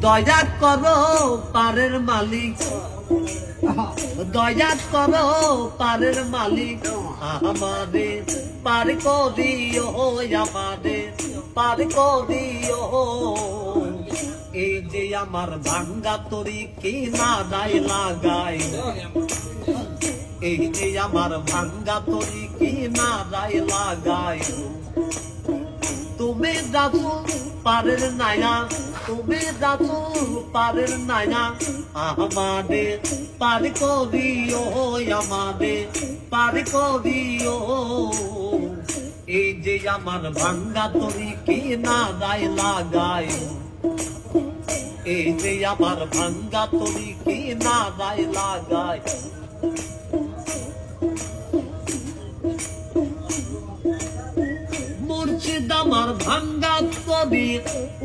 দয়া করো পারের মালিক, দয়া করো পারের মালিক, আমাদের পার করিও, আমাদের পার করিও। এই যে আমার ভাঙ্গা তরি কি না দায় লাগাই, এই যে আমার ভাঙ্গা তরি কি না দায় লাগাই। তুমি যাচ্ছো পারের নায়া, তুমি যাচ্ছো পারের নায়া, আমাদের পার করিও, আমাদের পার করিও। এই যে আমার ভাঙ্গা তরি কি না দায় লাগাই, এই যে আমার ভাঙ্গা তরি কি না দায় লাগাই। মুর্শিদ আমার ভাঙ্গা তরি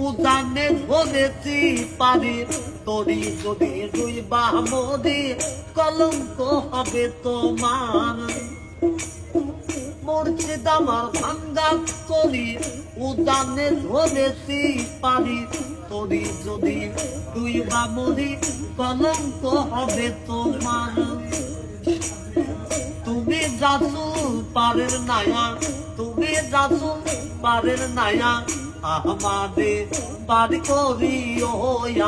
উদানে ধরেছি পারি, তরি যদি দুই বামদি কলঙ্ক হবে তোমার। মুর্শিদ আমার ভাঙ্গা তরি উদানে ধরেছি পারি, তরি যদি দুই বামদি কলঙ্ক হবে তোমার। তুমি যাচ্ছো পারের নায়া, তুমি যাচ্ছো পারের নায়া, আমাদের পার করিও,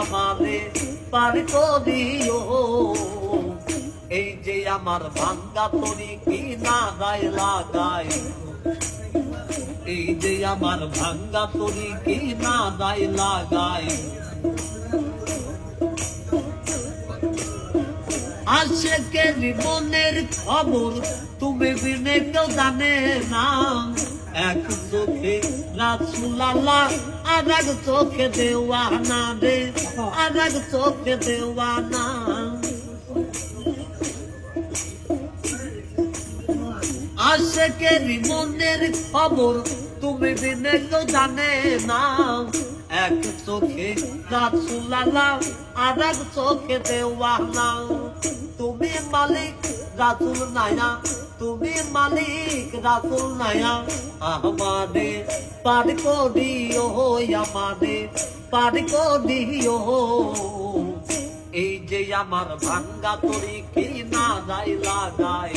আমাদের পার করিও। এই যে আমার ভাঙ্গা তরি কি না দায় লাগাই, এই যে আমার ভাঙ্গা তরি কি না দায় লাগাই। আশেকের জীবনের খবর তুমি বিনে কেউ জানে না, এক চোখে রাসূল আল্লাহ আর এক চোখে দেওয়ানা রে, আর এক চোখে দেওয়ানা। আশেকের জীবনের খবর তুমি বিনে কেউ জানে না, এক চোখে রাসূল আল্লাহ আর এক চোখে দেওয়ানা। তুমি মালিক রাসূল নায়া, তুমি মালিক রাসূল নায়া, আমাদের পার করিও, আমাদের পার করিও। এই যে আমার ভাঙ্গা তরি কি না দায় লাগাই,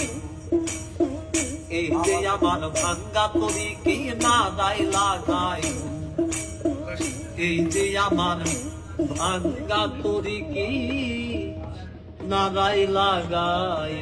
এই যে আমার ভাঙ্গা তরি কি না দায় লাগাই। এই যে আমার ভাঙ্গা তরি কি না দায় লাগাই।